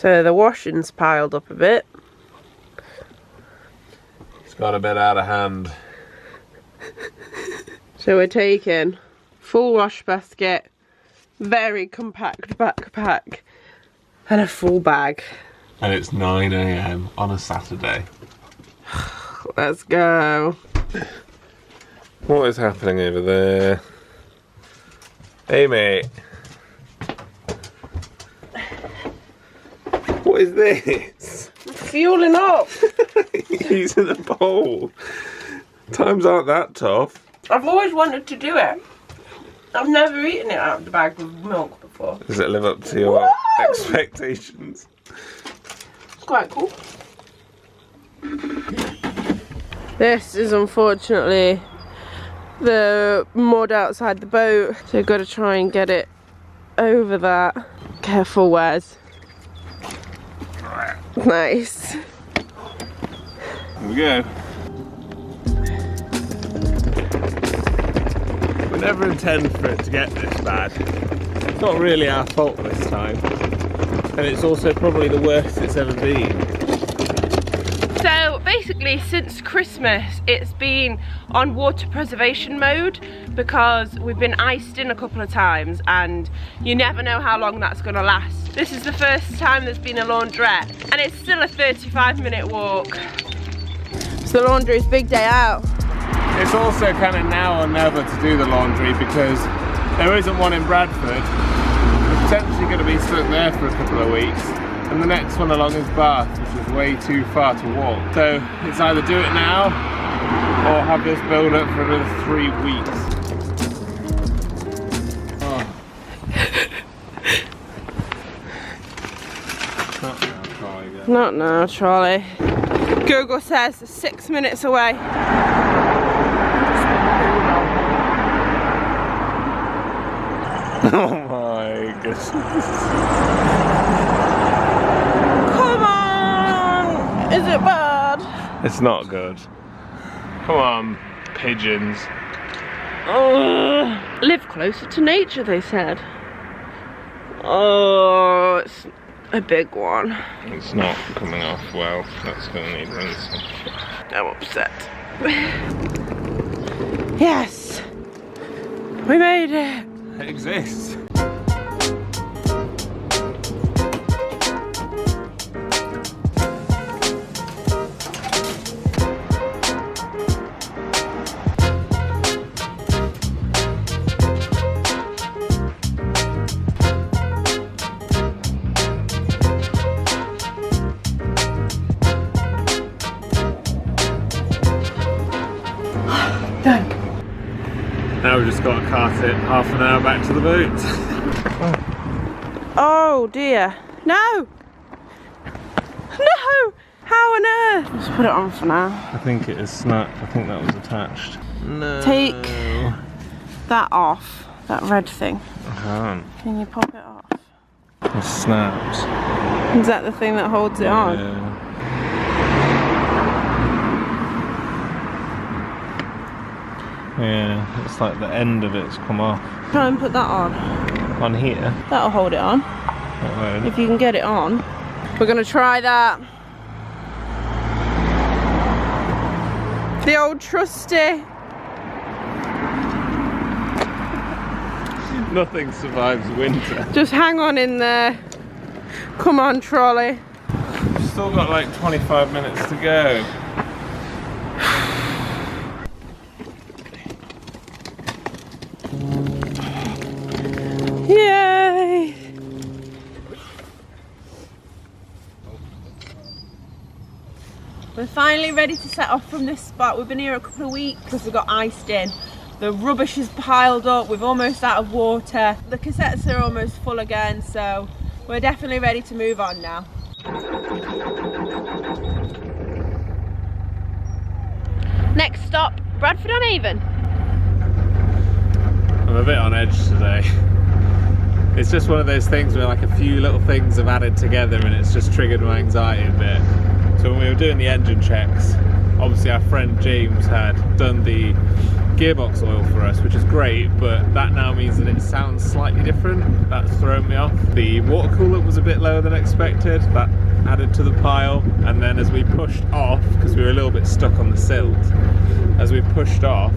So the washing's piled up a bit. It's got a bit out of hand. So we're taking full wash basket, very compact backpack, and a full bag. And it's 9 AM on a Saturday. Let's go. What is happening over there? Hey mate. What is this? Fueling up. Using a bowl. Times aren't that tough. I've always wanted to do it. I've never eaten it out of the bag with milk before. Does it live up to your expectations? It's quite cool. This is unfortunately the mud outside the boat, so we've got to try and get it over that. Careful, Wes. Nice. Here we go. We never intend for it to get this bad. It's not really our fault this time. And it's also probably the worst it's ever been. So basically since Christmas it's been on water preservation mode because we've been iced in a couple of times and you never know how long that's going to last. This is the first time there's been a laundrette and it's still a 35-minute walk. So the laundry's big day out. It's also kind of now or never to do the laundry because there isn't one in Bradford. We're potentially going to be stuck there for a couple of weeks. And the next one along is Bath, which is way too far to walk. So it's either do it now or have this build up for another 3 weeks. Oh. Not now, Charlie. Google says 6 minutes away. Oh my goodness. Come on! Is it bad? It's not good. Come on, pigeons. Live closer to nature, they said. Oh, it's a big one. It's not coming off well. That's going to need rinsing. I'm upset. Yes! We made it! It exists. Done. Now we've just got to cart it half an hour back to the boat. Oh dear. No! No! How on earth? Let's put it on for now. I think it is snapped. I think that was attached. No. Take that off. That red thing. I can't. Can you pop it off? It snaps. Is that the thing that holds it on? Yeah. Yeah, it's like the end of it's come off. Try and put that on. On here? That'll hold it on. That won't. If you can get it on. We're gonna try that. The old trusty. Nothing survives winter. Just hang on in there. Come on, trolley. We've still got like 25 minutes to go. Yay! We're finally ready to set off from this spot. We've been here a couple of weeks because we got iced in. The rubbish is piled up, we're almost out of water. The cassettes are almost full again, so we're definitely ready to move on now. Next stop, Bradford-on-Avon. I'm a bit on edge today. It's just one of those things where like a few little things have added together and it's just triggered my anxiety a bit. So when we were doing the engine checks, obviously our friend James had done the gearbox oil for us, which is great, but that now means that it sounds slightly different. That's thrown me off. The water coolant was a bit lower than expected. That added to the pile, and then as we pushed off, because we were a little bit stuck on the silt, as we pushed off,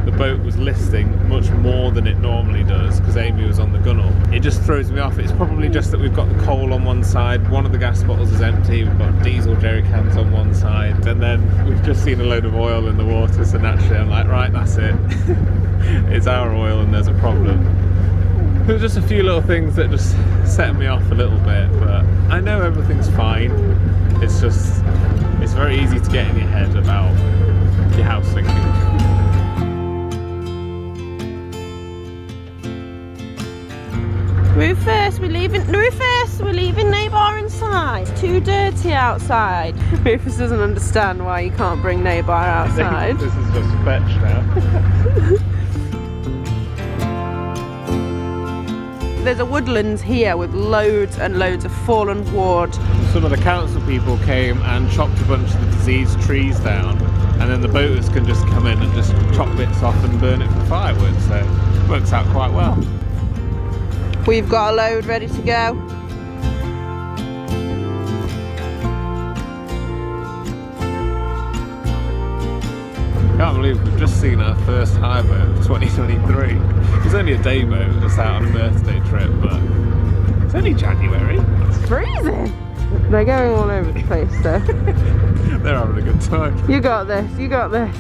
the boat was listing much more than it normally does because Amy was on the gunnel. It just throws me off. It's probably just that we've got the coal on one side, one of the gas bottles is empty, we've got diesel jerry cans on one side, and then we've just seen a load of oil in the water, so naturally I'm like, right, that's it. It's our oil and there's a problem. There's just a few little things that just set me off a little bit, but I know everything's fine. It's just, it's very easy to get in your head about your house sinking. Rufus, we're leaving Nabar inside. It's too dirty outside. Rufus doesn't understand why you can't bring Nabar outside. This is just fetch now. There's a woodlands here with loads and loads of fallen wood. Some of the council people came and chopped a bunch of the diseased trees down, and then the boaters can just come in and just chop bits off and burn it for firewood, so it works out quite well. We've got a load ready to go. Can't believe we've just seen our first hire boat of 2023. It's only a day boat, just out on a birthday trip, but it's only January. It's freezing. They're going all over the place though. They're having a good time. You got this, you got this.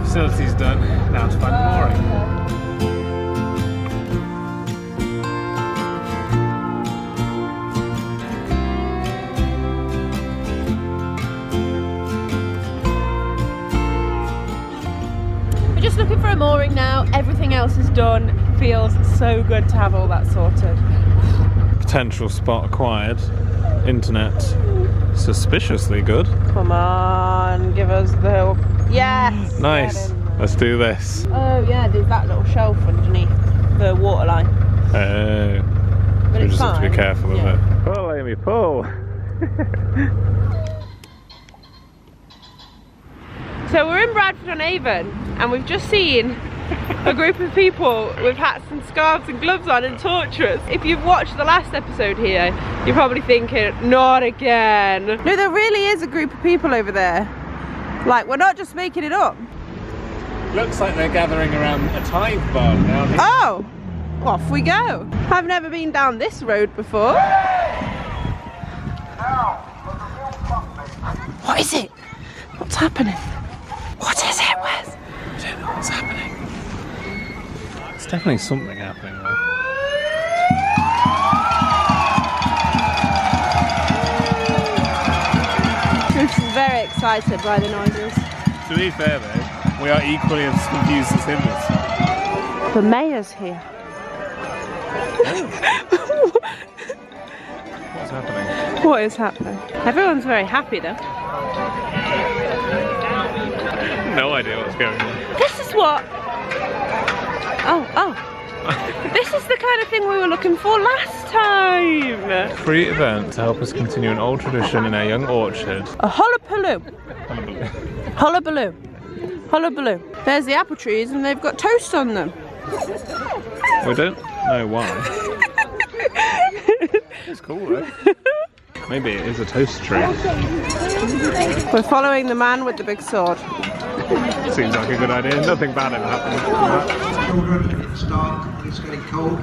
Facility's done, now to find the mooring. We're just looking for a mooring now, everything else is done. Feels so good to have all that sorted. Potential spot acquired. Internet suspiciously good. Come on, give us the help. Yes! Nice. Let's do this. Oh yeah, there's that little shelf underneath the waterline. Oh. But We it's just have to be fine. careful of it. Pull, Amy, pull. So we're in Bradford on Avon and we've just seen a group of people with hats and scarves and gloves on and torches. If you've watched the last episode here, you're probably thinking, not again. No, there really is a group of people over there. Like, we're not just making it up. Looks like they're gathering around a tithe barn now. Oh, off we go. I've never been down this road before. What is it? What's happening? What is it, Wes? I don't know what's happening. It's definitely something happening though. Bruce is very excited by the noises. To be fair though, we are equally as confused as him is. The mayor's here. What's happening? What is happening? Everyone's very happy though. No idea what's going on. This is what... Oh. This is the kind of thing we were looking for last time. Free event to help us continue an old tradition in our young orchard. A hullabaloo. Hullabaloo. Hullabaloo. There's the apple trees and they've got toast on them. We don't know why. It's cool though. Maybe it is a toast tree. We're following the man with the big sword. Seems like a good idea. Nothing bad ever happens. Children, it's dark, it's getting cold.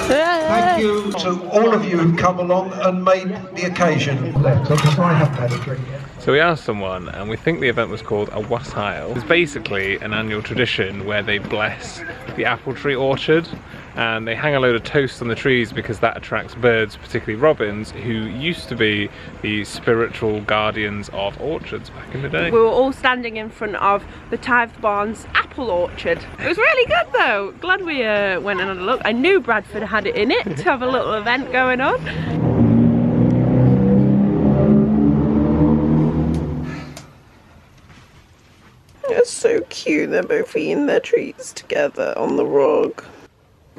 Thank you to all of you who've come along and made the occasion. Because I haven't had a drink yet. So we asked someone and we think the event was called a wassail. It's basically an annual tradition where they bless the apple tree orchard and they hang a load of toast on the trees because that attracts birds, particularly robins, who used to be the spiritual guardians of orchards back in the day. We were all standing in front of the Tithe Barn's apple orchard. It was really good though. Glad we went and had a look. I knew Bradford had it in it to have a little event going on. It's so cute, they're both eating their treats together on the rug.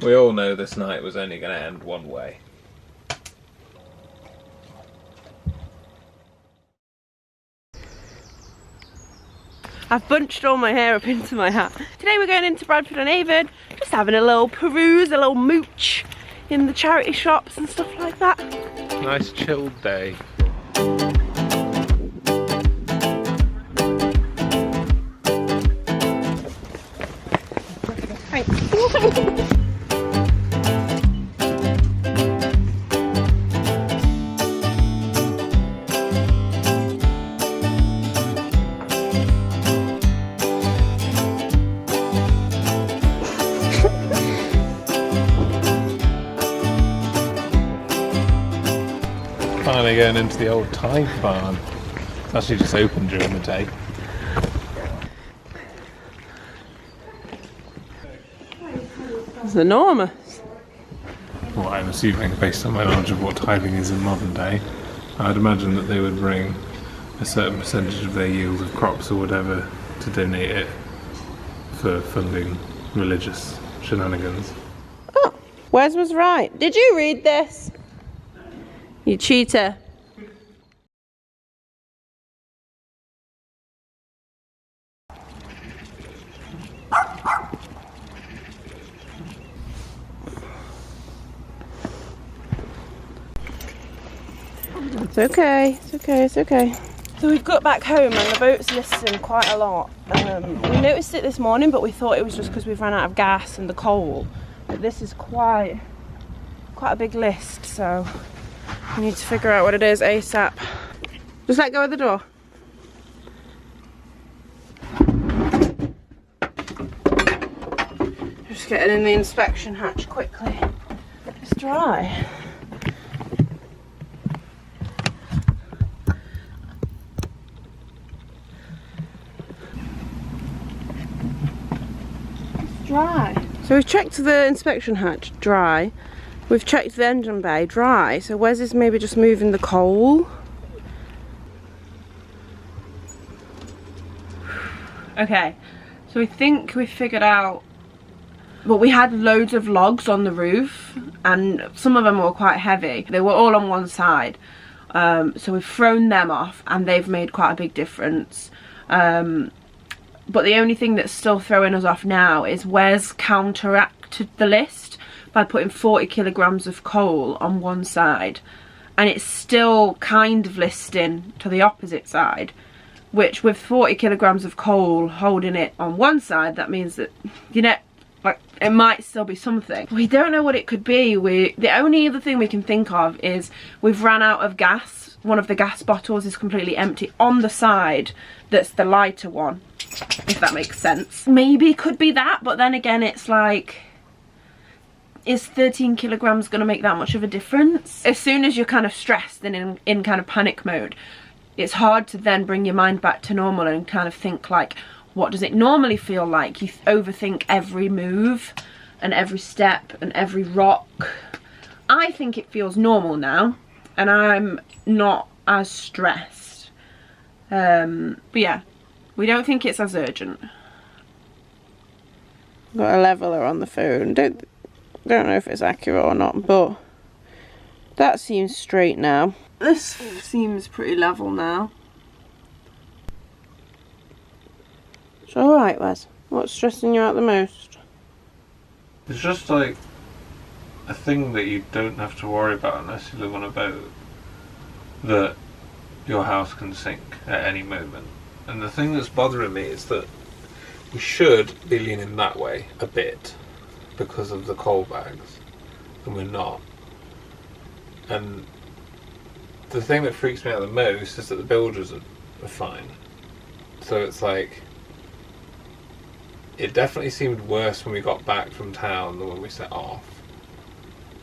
We all know this night was only going to end one way. I've bunched all my hair up into my hat. Today we're going into Bradford-on-Avon, just having a little peruse, a little mooch in the charity shops and stuff like that. Nice chilled day. Thanks. Finally going into the old Tide barn. It's actually just open during the day. It's enormous. Well, I'm assuming, based on my knowledge of what tithing is in modern day, I'd imagine that they would bring a certain percentage of their yield of crops or whatever to donate it for funding religious shenanigans. Oh, Wes was right. Did you read this? You cheater. It's okay, it's okay, it's okay. So we've got back home and the boat's listing quite a lot. We noticed it this morning, but we thought it was just because we've run out of gas and the coal. But this is quite a big list, so we need to figure out what it is ASAP. Just let go of the door. Just getting in the inspection hatch quickly. It's dry. It's dry. So we've checked the inspection hatch, dry. We've checked the engine bay, dry. So Wes is maybe just moving the coal. Okay, so we think we figured out, well, we had loads of logs on the roof and some of them were quite heavy. They were all on one side. So we've thrown them off and they've made quite a big difference. But the only thing that's still throwing us off now is Wes counteracted the list by putting 40 kilograms of coal on one side, and it's still kind of listing to the opposite side, which with 40 kilograms of coal holding it on one side, that means that, you know, like, it might still be something. We don't know what it could be. The only other thing we can think of is we've ran out of gas. One of the gas bottles is completely empty on the side that's the lighter one, if that makes sense. Maybe could be that, but then again it's like, is 13 kilograms going to make that much of a difference? As soon as you're kind of stressed and in kind of panic mode, it's hard to then bring your mind back to normal and kind of think like, what does it normally feel like? You overthink every move and every step and every rock. I think it feels normal now and I'm not as stressed. But yeah, we don't think it's as urgent. Got a leveler on the phone. Don't know if it's accurate or not, but that seems straight now. This seems pretty level now. It's alright, Wes. What's stressing you out the most? It's just like a thing that you don't have to worry about unless you live on a boat, that your house can sink at any moment. And the thing that's bothering me is that we should be leaning that way a bit because of the coal bags, and we're not. And the thing that freaks me out the most is that the builders are fine. So it's like, it definitely seemed worse when we got back from town than when we set off,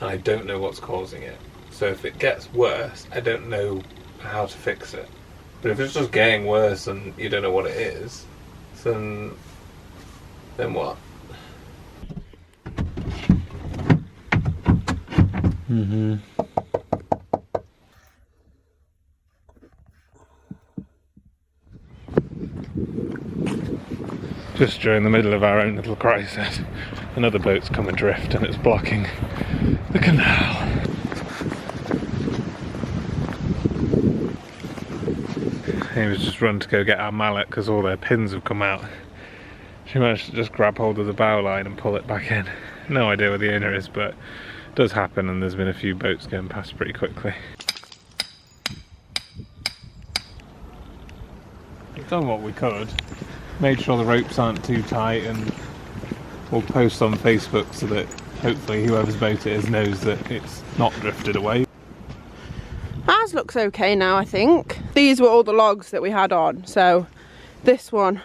and I don't know what's causing it. So if it gets worse, I don't know how to fix it. But if it's just getting worse and you don't know what it is, then what? Just during the middle of our own little crisis, another boat's come adrift and it's blocking the canal. he was just run to go get our mallet because all their pins have come out. She managed to just grab hold of the bow line and pull it back in. No idea where the owner is, but it does happen, and there's been a few boats going past pretty quickly. We've done what we could. Made sure the ropes aren't too tight, and we'll post on Facebook so that hopefully whoever's boat it is knows that it's not drifted away. Ours looks okay now, I think. These were all the logs that we had on, so this one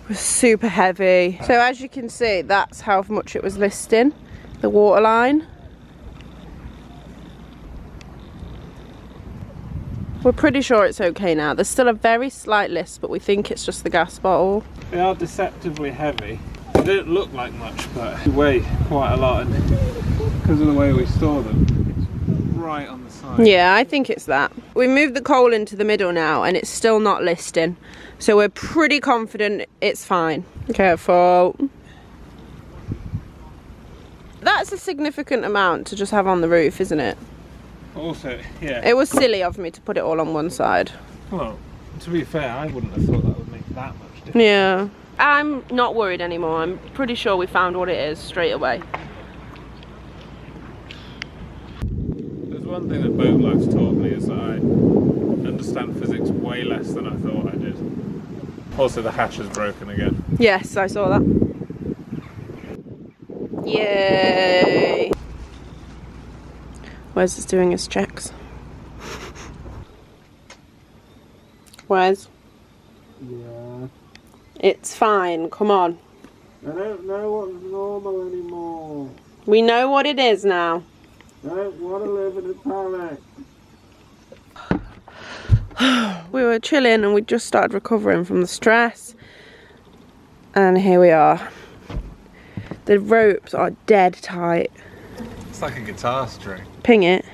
was super heavy. So as you can see, that's how much it was listing, the waterline. We're pretty sure it's okay now. There's still a very slight list, but we think it's just the gas bottle. They are deceptively heavy. They don't look like much, but they weigh quite a lot, and because of the way we store them, it's right on the side. Yeah, I think it's that. We moved the coal into the middle now, and it's still not listing. So we're pretty confident it's fine. Careful. That's a significant amount to just have on the roof, isn't it? Also, yeah. It was silly of me to put it all on one side. Well, to be fair, I wouldn't have thought that would make that much difference. Yeah. I'm not worried anymore. I'm pretty sure we found what it is straight away. There's one thing that boat life's taught me is that I understand physics way less than I thought I did. Also, the hatch is broken again. Yes, I saw that. Yay! Wes is doing his checks. Wes? Yeah. It's fine, come on. I don't know what's normal anymore. We know what it is now. I don't want to live in a panic. We were chilling and we just started recovering from the stress. And here we are. The ropes are dead tight. It's like a guitar string. Ping it.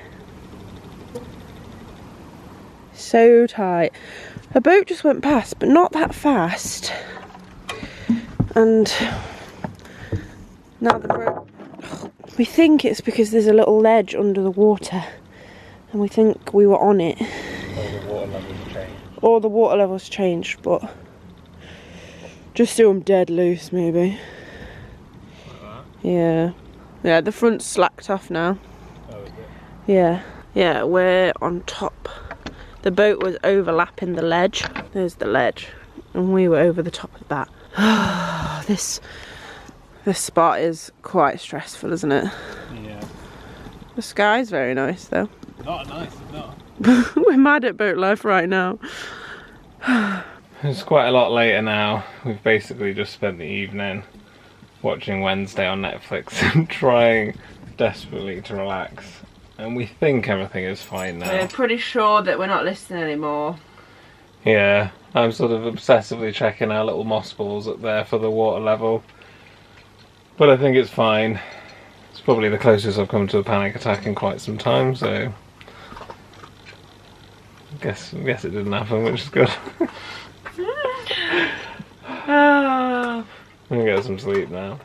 So tight. A boat just went past, but not that fast. And now the rope, we think it's because there's a little ledge under the water, and we think we were on it. Or the water levels changed, but just do them dead loose, maybe. Like that? Yeah. Yeah, the front's slacked off now. Oh, is it? Yeah. Yeah, we're on top. The boat was overlapping the ledge. There's the ledge. And we were over the top of that. This spot is quite stressful, isn't it? Yeah. The sky's very nice though. Not nice, not. We're mad at boat life right now. It's quite a lot later now. We've basically just spent the evening watching Wednesday on Netflix and trying desperately to relax. And we think everything is fine now. We're pretty sure that we're not listening anymore. Yeah, I'm sort of obsessively checking our little moss balls up there for the water level. But I think it's fine. It's probably the closest I've come to a panic attack in quite some time, so I guess it didn't happen, which is good. I'm gonna get some sleep now.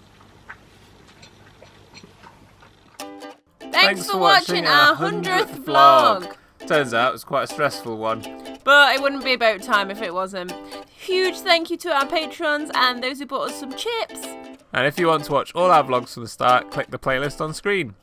Thanks for watching our 100th vlog. Turns out it's quite a stressful one. But it wouldn't be about time if it wasn't. Huge thank you to our patrons and those who bought us some chips. And if you want to watch all our vlogs from the start, click the playlist on screen.